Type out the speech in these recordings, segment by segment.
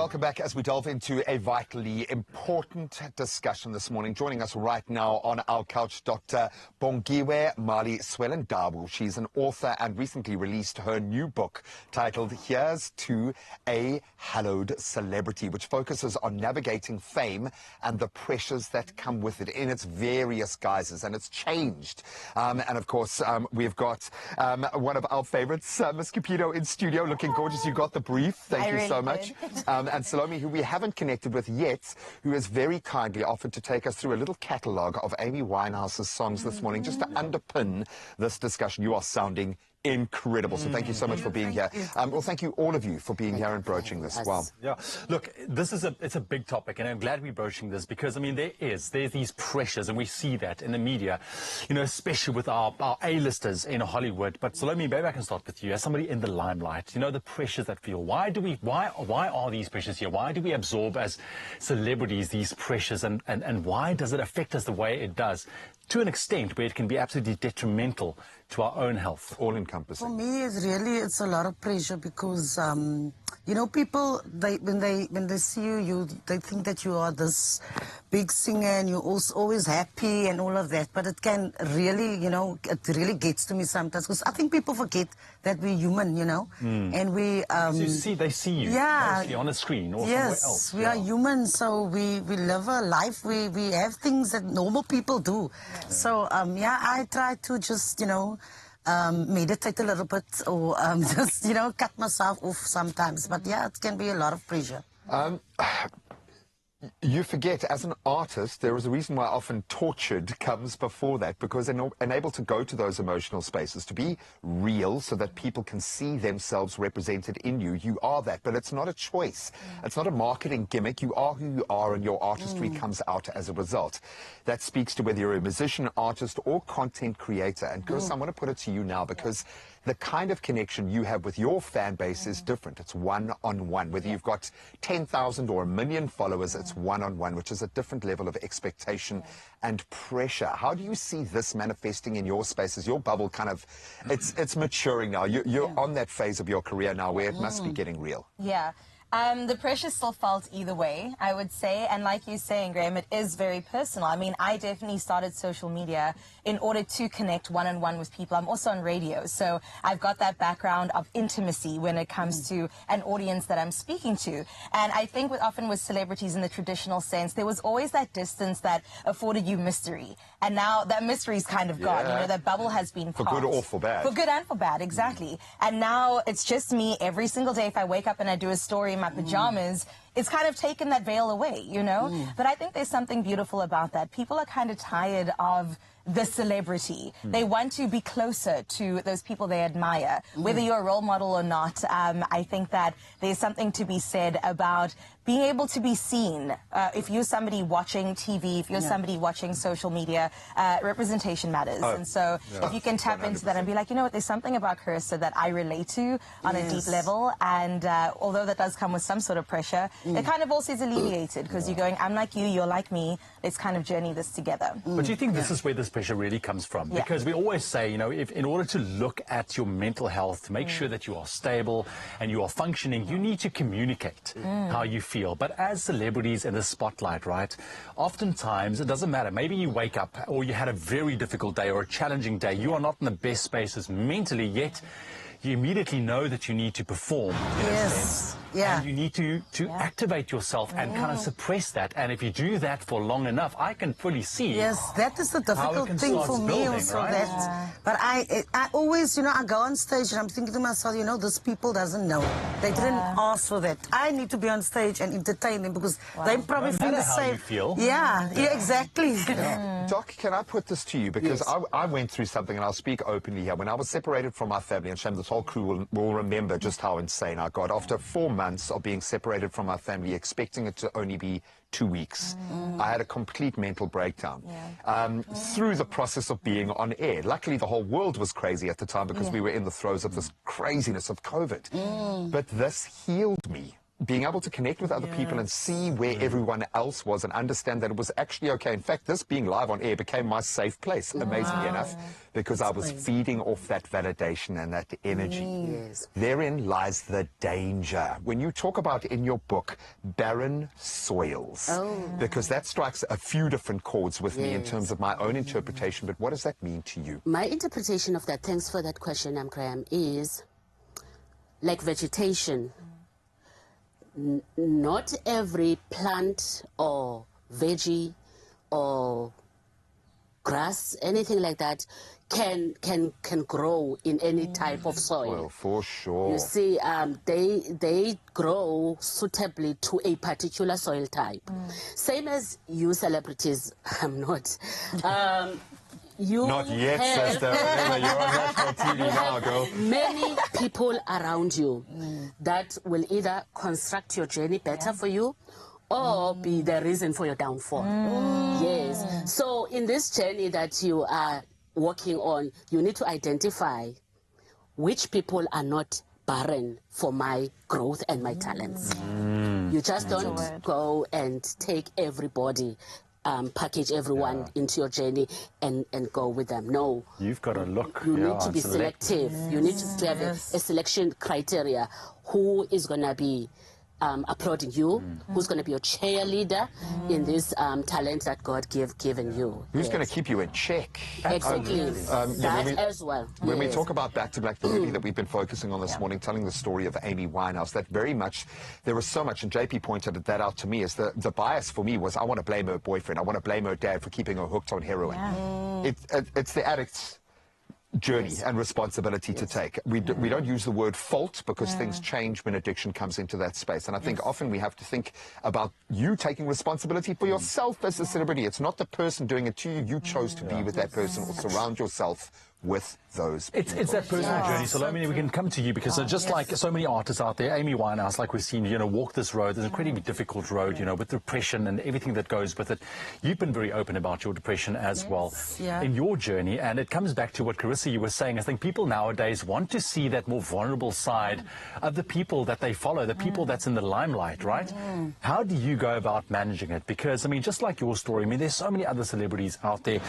Welcome back as we delve into a vitally important discussion this morning. Joining us right now on our couch, Dr. Bongiwe Mali Swellendabu. She's an author and recently released her new book titled Here's to a Hallowed Celebrity, which focuses on navigating fame and the pressures that come with it in its various guises. And it's changed. And of course, we've got one of our favorites, Miss Cupido, in studio, looking gorgeous. You got the brief. Thank you so much. And Salome, who we haven't connected with yet, who has very kindly offered to take us through a little catalogue of Amy Winehouse's songs this morning, just to underpin this discussion. You are sounding incredible. So thank you so much for being here. Well, thank you, all of you, for being here and broaching this. Wow. Yeah. Look, it's a big topic, and I'm glad we're broaching this because, I mean, there's these pressures, and we see that in the media, you know, especially with our A-listers in Hollywood. But Salome, maybe I can start with you as somebody in the limelight. You know, the pressures that feel. Why are these pressures here? Why do we absorb as celebrities these pressures, and why does it affect us the way it does? To an extent where it can be absolutely detrimental to our own health. All encompassing. For me, it's a lot of pressure because, you know, people, when they see you, they think that you are this big singer and you're always happy and all of that. But it can really, you know, it really gets to me sometimes because I think people forget that we're human, you know, and we. So they see you, mostly on a screen or somewhere else. Yes, we are human, so we live a life. We have things that normal people do. So, yeah, I try to just, you know, meditate a little bit or just, you know, cut myself off sometimes. But, yeah, it can be a lot of pressure. You forget, as an artist, there is a reason why often tortured comes before that, because they're able to go to those emotional spaces, to be real so that people can see themselves represented in you. You are that, but it's not a choice. It's not a marketing gimmick. You are who you are, and your artistry comes out as a result. That speaks to whether you're a musician, artist, or content creator. And Chris, I want to put it to you now, because the kind of connection you have with your fan base is different. It's one-on-one. Whether you've got 10,000 or 1 million followers, it's one-on-one, which is a different level of expectation and pressure. How do you see this manifesting in your spaces? Your bubble kind of, it's maturing now. You're on that phase of your career now where it must be getting real. Yeah. The pressure still felt either way, I would say. And like you're saying, Graham, it is very personal. I mean, I definitely started social media in order to connect one-on-one with people. I'm also on radio, so I've got that background of intimacy when it comes to an audience that I'm speaking to. And I think often with celebrities in the traditional sense, there was always that distance that afforded you mystery. And now that mystery's kind of gone. You know, that bubble has been popped. For good or for bad. For good and for bad, exactly. And now it's just me every single day. If I wake up and I do a story in my pajamas, it's kind of taken that veil away, you know? But I think there's something beautiful about that. People are kind of tired of the celebrity. They want to be closer to those people they admire. Whether you're a role model or not, I think that there's something to be said about being able to be seen. If you're somebody watching TV, if you're somebody watching social media, representation matters. And so if you can tap 100%. Into that and be like, you know what, there's something about Carissa that I relate to on a deep level. And although that does come with some sort of pressure, it kind of also is alleviated because you're going, I'm like you, you're like me. Let's kind of journey this together. But do you think this is where this pressure really comes from? Because we always say, you know, if in order to look at your mental health, to make sure that you are stable and you are functioning, you need to communicate how you feel. But as celebrities in the spotlight, right, oftentimes it doesn't matter. Maybe you wake up or you had a very difficult day or a challenging day. You are not in the best spaces mentally, yet you immediately know that you need to perform. And you need to activate yourself and kind of suppress that. And if you do that for long enough, I can fully see. Yes, that is the difficult thing for me also. Right? But I always, you know, I go on stage and I'm thinking to myself, you know, these people doesn't know. They didn't ask for that. I need to be on stage and entertain them because they probably feel the same. How you feel. Yeah, exactly. Doc, can I put this to you? Because I went through something, and I'll speak openly here. When I was separated from my family, and Sham, this whole crew will remember just how insane I got. After 4 months of being separated from my family, expecting it to only be 2 weeks, I had a complete mental breakdown through the process of being on air. Luckily, the whole world was crazy at the time because we were in the throes of this craziness of COVID. But this healed me. being able to connect with other people and see where everyone else was and understand that it was actually okay. In fact, this being live on air became my safe place, amazingly enough, because I was feeding off that validation and that energy. Yes. Therein lies the danger. When you talk about in your book, barren soils, because that strikes a few different chords with me in terms of my own interpretation, but what does that mean to you? My interpretation of that, thanks for that question, Graham, is like vegetation. Not every plant or veggie or grass, anything like that, can grow in any type of soil. Well, for sure. You see, they grow suitably to a particular soil type. Same as you celebrities. I'm not. You Not yet, sister. Remember, you're on national TV now, girl. Many people around you that will either construct your journey better for you or be the reason for your downfall. Yes. So in this journey that you are working on, you need to identify which people are not barren for my growth and my talents. You just don't go and take everybody, package everyone into your journey and go with them. No. You've got to look. You need to be selective. You need to have a selection criteria. Who is going to be applauding you? Who's going to be your cheerleader in this talent that God given you? Who's going to keep you in check? Exactly. That as well. When we talk about Back to Black, the movie that we've been focusing on this morning, telling the story of Amy Winehouse, that very much, there was so much, and JP pointed that out to me, is the bias for me was I want to blame her boyfriend, I want to blame her dad for keeping her hooked on heroin. It's the addict's journey and responsibility to take. We don't use the word fault because things change when addiction comes into that space. And I think often we have to think about you taking responsibility for yourself as a celebrity. It's not the person doing it to you. You chose to be with that person or surround yourself with those people. It's that personal journey. So, I mean, we can come to you because just like so many artists out there, Amy Winehouse, like we've seen, walk this road, this incredibly difficult road, with depression and everything that goes with it. You've been very open about your depression as well in your journey. And it comes back to what, Carissa, you were saying. I think people nowadays want to see that more vulnerable side of the people that they follow, the people that's in the limelight, right? How do you go about managing it? Because, I mean, just like your story, I mean, there's so many other celebrities out there.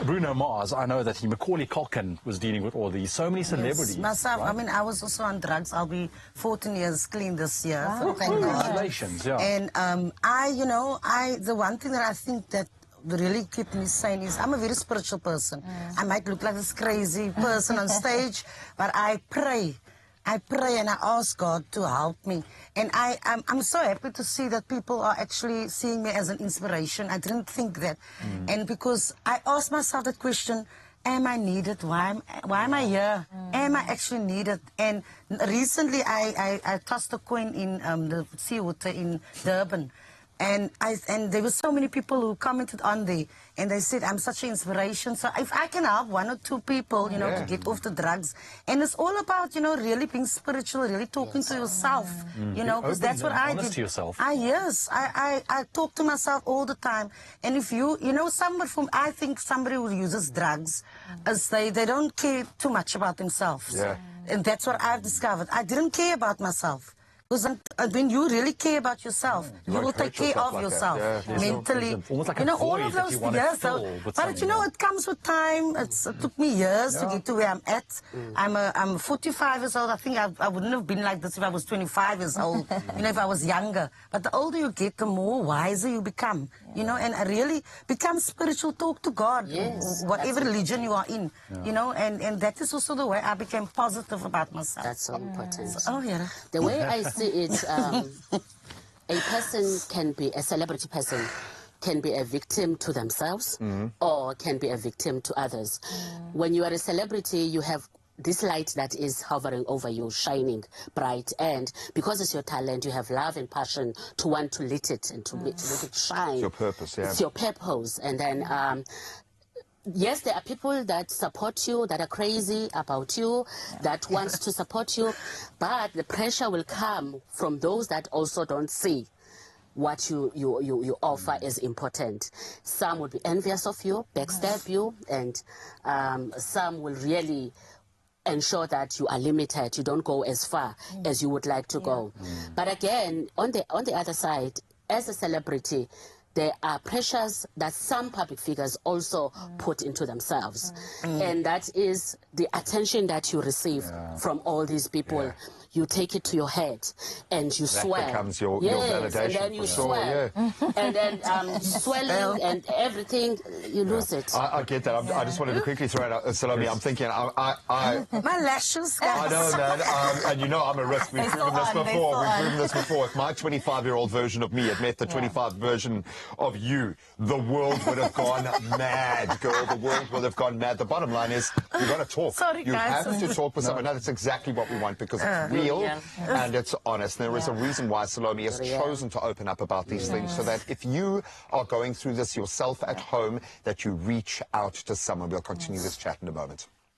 Bruno Mars, I know that Macaulay Culkin was dealing with all these. So many celebrities. Myself, right? I mean, I was also on drugs. I'll be 14 years clean this year. Wow. So thank God. Congratulations, And the one thing that I think that really kept me sane is I'm a very spiritual person. I might look like this crazy person on stage, but I pray. I pray and I ask God to help me. And I'm so happy to see that people are actually seeing me as an inspiration. I didn't think that. And because I asked myself that question, am I needed? Why am I here? Am I actually needed? And recently I tossed a coin in the seawater in Durban. And there were so many people who commented on there, and they said, I'm such an inspiration. So if I can help one or two people, to get off the drugs. And it's all about, really being spiritual, really talking to yourself, because that's what I did. To yourself. I talk to myself all the time. And if I think somebody who uses drugs, as they don't care too much about themselves. Yeah. And that's what I've discovered. I didn't care about myself. Because when you really care about yourself, you will take care of yourself mentally. Almost like a all of void that those you want to years. fill with But it comes with time. It took me years to get to where I'm at. I'm 45 years old. I think I wouldn't have been like this if I was 25 years old. If I was younger. But the older you get, the more wiser you become. And I really become spiritual. Talk to God, whatever religion you are in. And that is also the way I became positive about myself. That's so important. The way I see it, a person can be, a celebrity person can be a victim to themselves or can be a victim to others. When you are a celebrity, you have this light that is hovering over you, shining bright, and because it's your talent, you have love and passion to want to lit it and to make it shine. It's your purpose, It's your purpose. And then yes, there are people that support you, that are crazy about you, that wants to support you, but the pressure will come from those that also don't see what you offer is important. Some will be envious of you, backstab you, and some will really ensure that you are limited. You don't go as far as you would like to go. But again, on the other side, as a celebrity, there are pressures that some public figures also put into themselves. And that is the attention that you receive from all these people. You take it to your head and you swell. That becomes your validation. And then you for swell. sure, And then swelling and everything, you lose it. I get that. I just wanted to quickly throw it out, Salome. I'm thinking, My lashes, I guys. know, man. And you know I'm a risk. We've proven this before. We've proven this before. If my 25-year-old version of me had met the 25 version of you, the world would have gone mad, girl. The world would have gone mad. The bottom line is, you've got to talk. Sorry, you guys. have to talk with someone. No, that's exactly what we want, because it's real and it's honest. There is a reason why Salome has chosen to open up about these things, so that if you are going through this yourself at home, that you reach out to someone. We'll continue this chat in a moment.